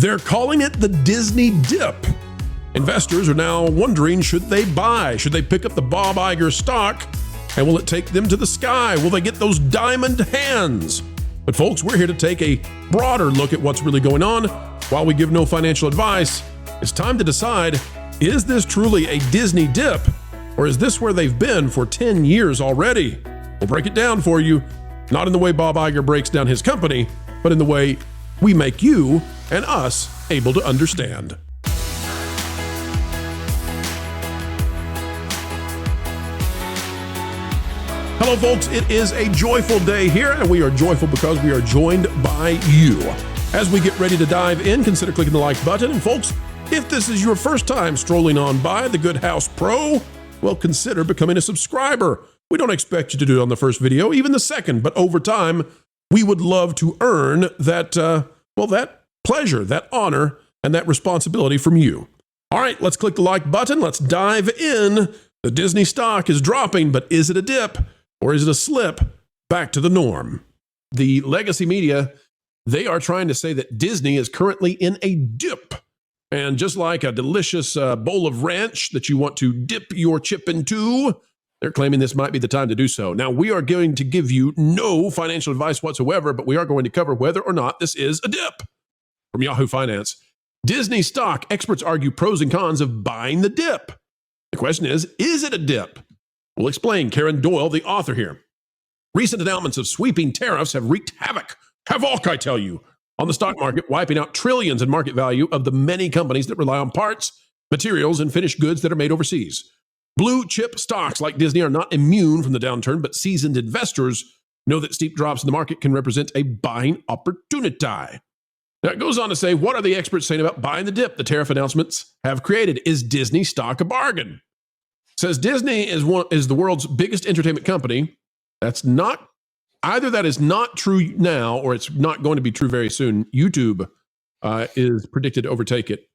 They're calling it the Disney dip. Investors are now wondering, should they buy? Should they pick up the Bob Iger stock? And will it take them to the sky? Will they get those diamond hands? But folks, we're here to take a broader look at what's really going on. While we give no financial advice, it's time to decide, is this truly a Disney dip? Or is this where they've been for 10 years already? We'll break it down for you, not in the way Bob Iger breaks down his company, but in the way we make you and us able to understand. Hello, folks. It is a joyful day here, and we are joyful because we are joined by you. As we get ready to dive in, consider clicking the like button. And folks, if this is your first time strolling on by the Good House Pro, well, consider becoming a subscriber. We don't expect you to do it on the first video, even the second, but over time, we would love to earn that, that pleasure, that honor, and that responsibility from you. All right, let's click the like button. Let's dive in. The Disney stock is dropping, but is it a dip? Or is it a slip back to the norm? The legacy media, they are trying to say that Disney is currently in a dip. And just like a delicious bowl of ranch that you want to dip your chip into, they're claiming this might be the time to do so. Now, we are going to give you no financial advice whatsoever, but we are going to cover whether or not this is a dip. From Yahoo Finance, Disney stock, experts argue pros and cons of buying the dip. The question is it a dip? We'll explain. Karen Doyle, the author here. Recent announcements of sweeping tariffs have wreaked havoc, I tell you, on the stock market, wiping out trillions in market value of the many companies that rely on parts, materials, and finished goods that are made overseas. Blue chip stocks like Disney are not immune from the downturn, but seasoned investors know that steep drops in the market can represent a buying opportunity. Now, it goes on to say, what are the experts saying about buying the dip the tariff announcements have created? Is Disney stock a bargain? Says Disney is the world's biggest entertainment company. That's not, either that is not true now, or it's not going to be true very soon. YouTube is predicted to overtake it,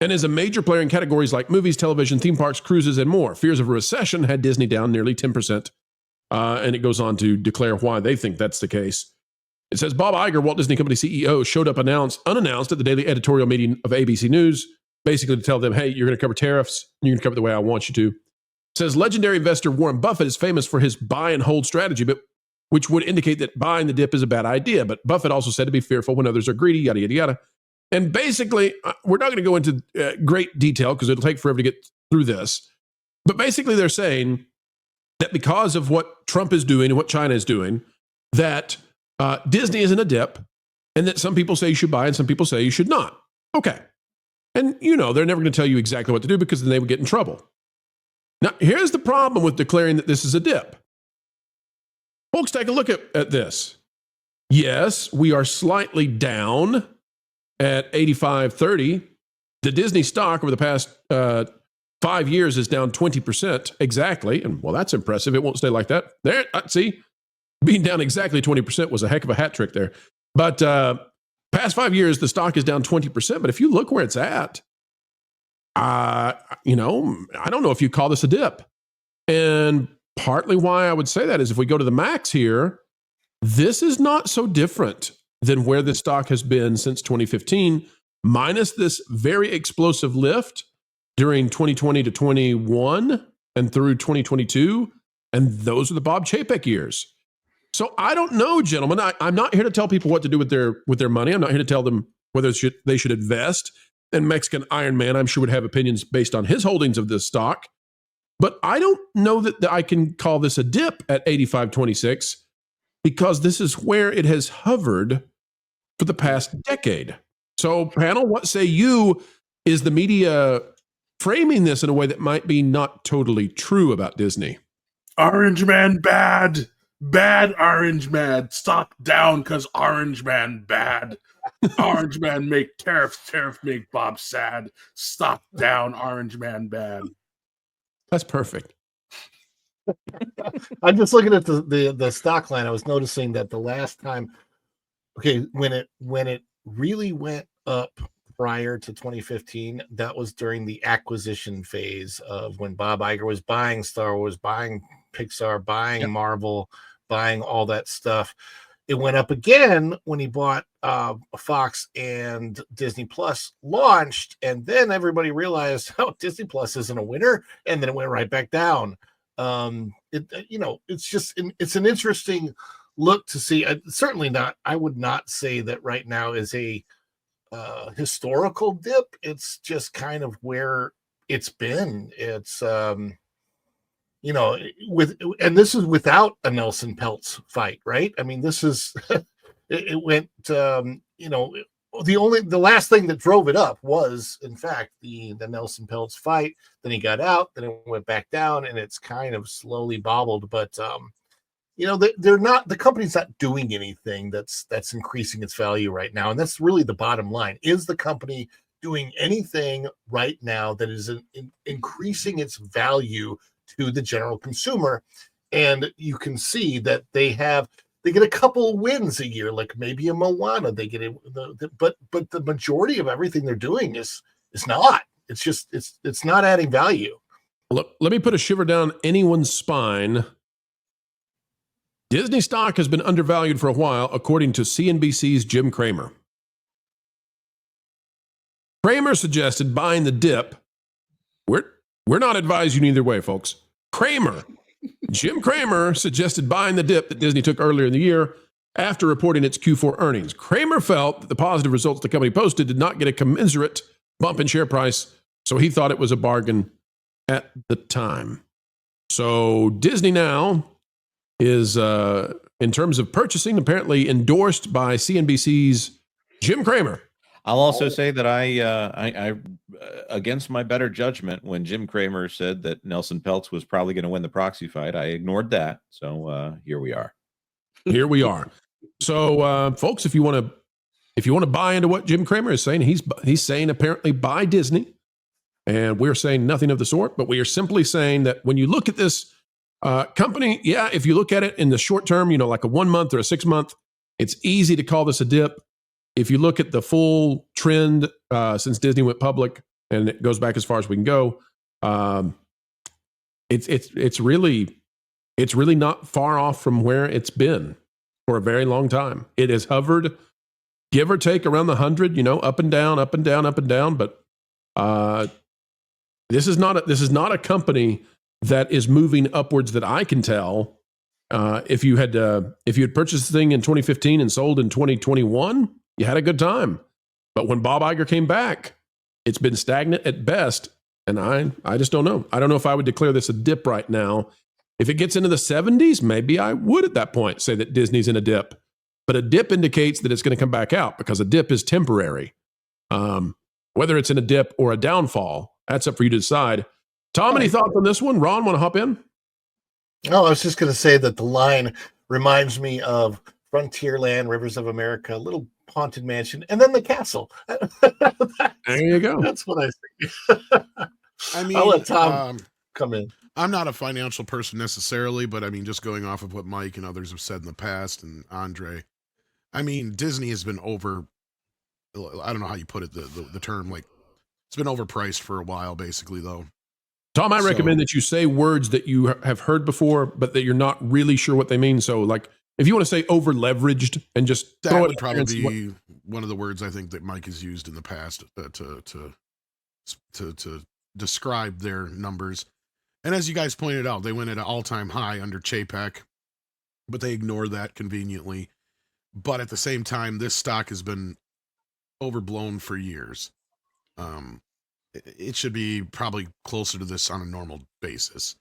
and is a major player in categories like movies, television, theme parks, cruises, and more. Fears of a recession had Disney down nearly 10%, and it goes on to declare why they think that's the case. It says Bob Iger, Walt Disney Company CEO, showed up unannounced at the daily editorial meeting of ABC News, basically to tell them, hey, you're going to cover tariffs, and you're going to cover it the way I want you to. Says legendary investor Warren Buffett is famous for his buy and hold strategy, but which would indicate that buying the dip is a bad idea. But Buffett also said to be fearful when others are greedy, yada, yada, yada. And basically, we're not going to go into great detail because it'll take forever to get through this. But basically, they're saying that because of what Trump is doing and what China is doing, that Disney is in a dip, and that some people say you should buy and some people say you should not. Okay. And, they're never going to tell you exactly what to do because then they would get in trouble. Now, here's the problem with declaring that this is a dip. Folks, take a look at this. Yes, we are slightly down at 85.30. The Disney stock over the past 5 years is down 20% exactly. And, well, that's impressive. It won't stay like that. There, see, being down exactly 20% was a heck of a hat trick there. But past 5 years, the stock is down 20%. But if you look where it's at, I don't know if you call this a dip. And partly why I would say that is if we go to the max here, this is not so different than where the stock has been since 2015, minus this very explosive lift during 2020 to 21 and through 2022. And those are the Bob Chapek years. So I don't know, gentlemen. I'm not here to tell people what to do with their money. I'm not here to tell them whether they should invest. And Mexican Iron Man, I'm sure, would have opinions based on his holdings of this stock. But I don't know that I can call this a dip at 85.26 because this is where it has hovered for the past decade. So, panel, what say you? Is the media framing this in a way that might be not totally true about Disney? Orange Man bad. Bad Orange Man. Stock down because Orange Man bad. Orange Man make tariff make Bob sad. Stock down, Orange Man bad. That's perfect. I'm just looking at the stock line. I was noticing that the last time, when it really went up prior to 2015, that was during the acquisition phase of when Bob Iger was buying Star Wars, buying Pixar, buying Marvel, buying all that stuff. It went up again when he bought Fox and Disney Plus launched, and then everybody realized, oh, Disney Plus isn't a winner, and then it went right back down. It's an interesting look to see. Certainly not. I would not say that right now is a historical dip. It's just kind of where it's been. It's this is without a Nelson Peltz fight, right? I mean, this is it went. The last thing that drove it up was, in fact, the Nelson Peltz fight. Then he got out. Then it went back down, and it's kind of slowly bobbled. But they're not. The company's not doing anything that's increasing its value right now, and that's really the bottom line. Is the company doing anything right now that is increasing its value to the general consumer? And you can see that they get a couple of wins a year, like maybe a Moana. They get but the majority of everything they're doing is not. It's just it's not adding value. Let me put a shiver down anyone's spine. Disney stock has been undervalued for a while, according to CNBC's Jim Kramer. Kramer suggested buying the dip. We're not advising you either way, folks. Jim Kramer suggested buying the dip that Disney took earlier in the year after reporting its Q4 earnings. Kramer felt that the positive results the company posted did not get a commensurate bump in share price, so he thought it was a bargain at the time. So Disney now is, in terms of purchasing, apparently endorsed by CNBC's Jim Kramer. I'll also say that I against my better judgment, when Jim Kramer said that Nelson Peltz was probably going to win the proxy fight, I ignored that. So here we are. Here we are. So, folks, if you want to buy into what Jim Kramer is saying, he's saying apparently buy Disney, and we're saying nothing of the sort. But we are simply saying that when you look at this company, yeah, if you look at it in the short term, like a 1 month or a 6 month, it's easy to call this a dip. If you look at the full trend since Disney went public, and it goes back as far as we can go, it's really not far off from where it's been for a very long time. It has hovered, give or take, around the 100, up and down, up and down, up and down. But this is not a company that is moving upwards that I can tell. If you had purchased the thing in 2015 and sold in 2021. You had a good time. But when Bob Iger came back, it's been stagnant at best. And I just don't know. I don't know if I would declare this a dip right now. If it gets into the 70s, maybe I would at that point say that Disney's in a dip. But a dip indicates that it's going to come back out, because a dip is temporary. Whether it's in a dip or a downfall, that's up for you to decide. Tom, any thoughts on this one? Ron, want to hop in? No, I was just going to say that the line reminds me of Frontierland, Rivers of America, little haunted mansion, and then the castle. There you go. That's what I think. I mean, I'll let Tom come in. I'm not a financial person necessarily, but I mean, just going off of what Mike and others have said in the past, and Andre, I mean, Disney has been over, I don't know how you put it, the term, like, it's been overpriced for a while, basically, though. Tom, I recommend that you say words that you have heard before, but that you're not really sure what they mean. So, like, if you want to say over leveraged and just that throw would it probably be one of the words I think that Mike has used in the past to describe their numbers. And as you guys pointed out, they went at an all-time high under Chapek, but they ignored that conveniently. But at the same time, this stock has been overblown for years. It should be probably closer to this on a normal basis.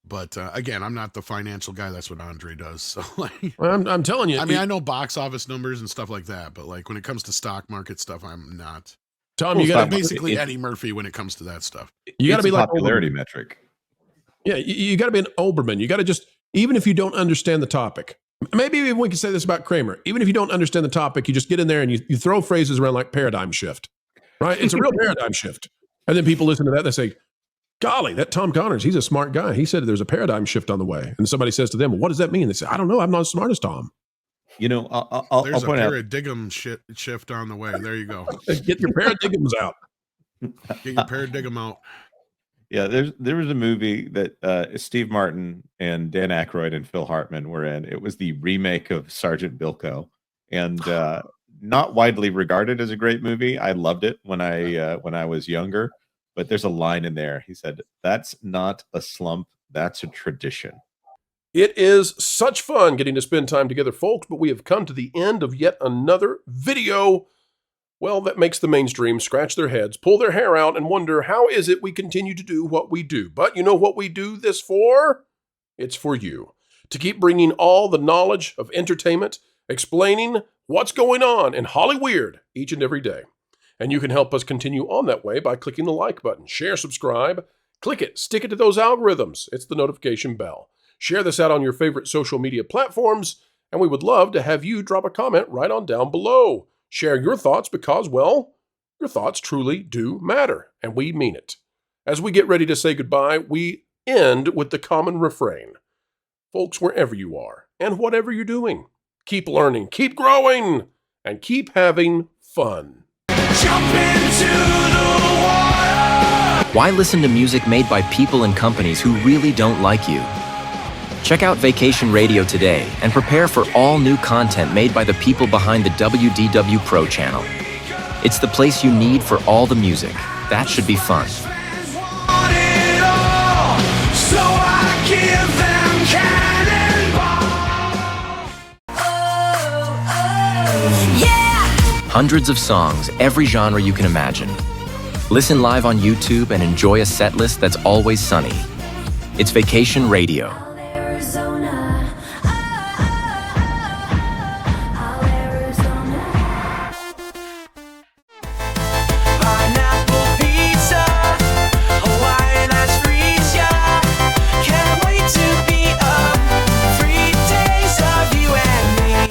But again, I'm not the financial guy. That's what Andre does. So, like, well, I'm telling you. I mean, I know box office numbers and stuff like that, but like when it comes to stock market stuff, I'm not. Tom, you got basically Eddie Murphy when it comes to that stuff. You got to be like popularity Olbermann. Metric. Yeah, you got to be an Olbermann. You got to just, even if you don't understand the topic, maybe we can say this about Kramer. Even if you don't understand the topic, you just get in there and you throw phrases around like paradigm shift, right? It's a real paradigm shift. And then people listen to that and they say, golly, that Tom Connors, he's a smart guy. He said there's a paradigm shift on the way. And somebody says to them, well, what does that mean? They say, I don't know. I'm not as smart as Tom. There's I'll point out. Paradigm shift on the way. There you go. Get your paradigms out. Get your paradigm out. Yeah, there was a movie that Steve Martin and Dan Aykroyd and Phil Hartman were in. It was the remake of Sergeant Bilko, and not widely regarded as a great movie. I loved it when I was younger, but there's a line in there. He said, "That's not a slump, that's a tradition." It is such fun getting to spend time together, folks, but we have come to the end of yet another video. Well, that makes the mainstream scratch their heads, pull their hair out, and wonder, how is it we continue to do what we do? But you know what we do this for? It's for you. To keep bringing all the knowledge of entertainment, explaining what's going on in Hollyweird each and every day. And you can help us continue on that way by clicking the like button. Share, subscribe, click it, stick it to those algorithms. It's the notification bell. Share this out on your favorite social media platforms, and we would love to have you drop a comment right on down below. Share your thoughts because, well, your thoughts truly do matter, and we mean it. As we get ready to say goodbye, we end with the common refrain. Folks, wherever you are and whatever you're doing, keep learning, keep growing, and keep having fun. Jump into the water! Why listen to music made by people and companies who really don't like you? Check out Vacation Radio today and prepare for all new content made by the people behind the WDW Pro Channel. It's the place you need for all the music. That should be fun. Want it all, so I give them cannonball. Yeah! Hundreds of songs, every genre you can imagine. Listen live on YouTube and enjoy a set list that's always sunny. It's Vacation Radio.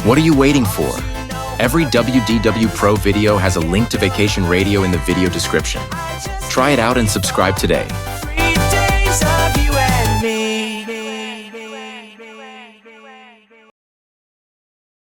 What are you waiting for? Every WDW Pro video has a link to Vacation Radio in the video description. Try it out and subscribe today.